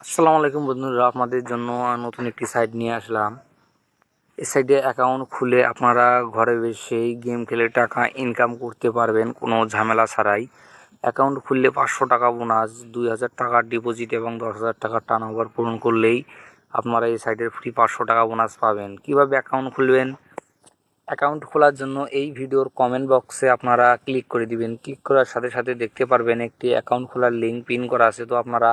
আসসালামু আলাইকুম বন্ধুরা, আপনাদের জন্য নতুন একটি সাইট নিয়ে আসলাম। এই সাইটে অ্যাকাউন্ট খুলে আপনারা ঘরে বসেই গেম খেলে টাকা ইনকাম করতে পারবেন কোনো ঝামেলা ছাড়াই। অ্যাকাউন্ট খুললে 500 টাকা বোনাস, 2000 টাকার ডিপোজিট এবং 10,000 টাকার টার্নওভার পূরণ করলেই আপনারা এই সাইটের ফ্রি 500 টাকা বোনাস পাবেন। কিভাবে অ্যাকাউন্ট খুলবেন? অ্যাকাউন্ট খোলার জন্য এই ভিডিওর কমেন্ট বক্সে আপনারা ক্লিক করে দিবেন। ক্লিক করার সাথে সাথে দেখতে পারবেন একটি অ্যাকাউন্ট খোলার লিঙ্ক পিন করা আছে, তো আপনারা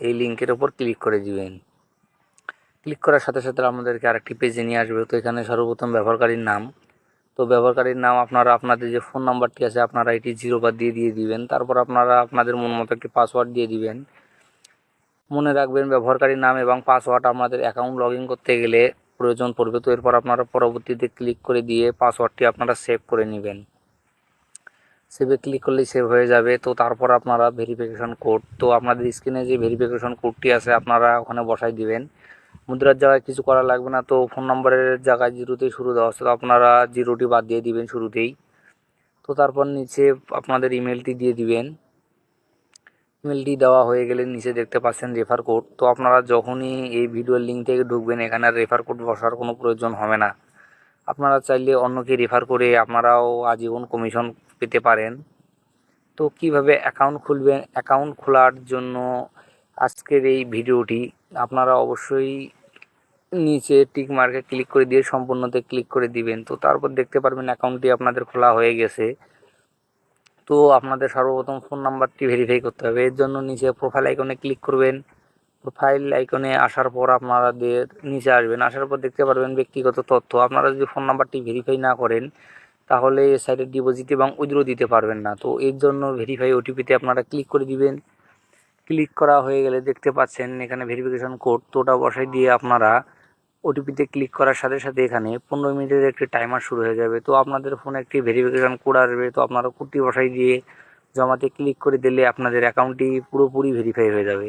এই লিঙ্কের ওপর ক্লিক করে দিবেন। ক্লিক করার সাথে সাথে আমাদেরকে আরেকটি পেজে নিয়ে আসবে। তো এখানে সর্বপ্রথম ব্যবহারকারীর নাম, তো ব্যবহারকারীর নাম আপনারা আপনাদের যে ফোন নাম্বারটি আছে আপনারা এটি 0 দিয়ে দিবেন। তারপর আপনারা আপনাদের মন মতো একটি পাসওয়ার্ড দিয়ে দিবেন। মনে রাখবেন ব্যবহারকারীর নাম এবং পাসওয়ার্ড আমাদের অ্যাকাউন্ট লগ ইন করতে গেলে প্রয়োজন পড়বে। তো এরপর আপনারা পরবর্তীতে ক্লিক করে দিয়ে পাসওয়ার্ডটি আপনারা সেভ করে নেবেন। সেভে ক্লিক করলেই সেভ হয়ে যাবে। তো তারপর আপনারা ভেরিফিকেশন কোড, তো আপনাদের স্ক্রিনে যে ভেরিফিকেশন কোডটি আছে আপনারা ওখানে বসাই দিবেন। মুদ্রার জায়গায় কিছু করা লাগবে না। তো ফোন নম্বরের জায়গায় 0তেই শুরু দেওয়া আছে, তো আপনারা 0টি বাদ দিয়ে দিবেন শুরুতেই। তো তারপর নিচে আপনাদের ইমেলটি দিয়ে দিবেন। ইমেলটি দেওয়া হয়ে গেলে নিচে দেখতে পাচ্ছেন রেফার কোড। তো আপনারা যখনই এই ভিডিওর লিঙ্ক থেকে ঢুকবেন এখানে আর রেফার কোড বসার কোনো প্রয়োজন হবে না। আপনারা চাইলে অন্যকে রেফার করে আপনারাও আজীবন কমিশন পেতে পারেন। তো কিভাবে অ্যাকাউন্ট খুলবেন? অ্যাকাউন্ট খোলার জন্য আজকের এই ভিডিওটি আপনারা অবশ্যই নিচে টিক মার্কে ক্লিক করে দিয়ে সম্পূর্ণতে ক্লিক করে দিবেন। তো তারপর দেখতে পারবেন অ্যাকাউন্টটি আপনাদের খোলা হয়ে গেছে। তো আপনাদের সর্বপ্রথম ফোন নাম্বারটি ভেরিফাই করতে হবে। এর জন্য নিচে প্রোফাইল আইকনে ক্লিক করবেন। প্রোফাইল আইকনে আসার পর আপনাদের নিচে আসবেন। আসার পর দেখতে পারবেন ব্যক্তিগত তথ্য। আপনারা যদি ফোন নাম্বারটি ভেরিফাই না করেন তাহলে এই সাইটে ডিপোজিট এবং উইথড্র দিতে পারবেন না। তো এর জন্য ভেরিফাই ওটিপিতে আপনারা ক্লিক করে দিবেন। ক্লিক করা হয়ে গেলে দেখতে পাচ্ছেন এখানে ভেরিফিকেশন কোড, তো ওটা বসাই দিয়ে আপনারা ওটিপিতে ক্লিক করার সাথে সাথে এখানে 15 মিনিটের একটি টাইমার শুরু হয়ে যাবে। তো আপনাদের ফোনে একটি ভেরিফিকেশন কোড আসবে, তো আপনারা কোডটি বসাই দিয়ে জমাতে ক্লিক করে দিলে আপনাদের অ্যাকাউন্টটি পুরোপুরি ভেরিফাই হয়ে যাবে।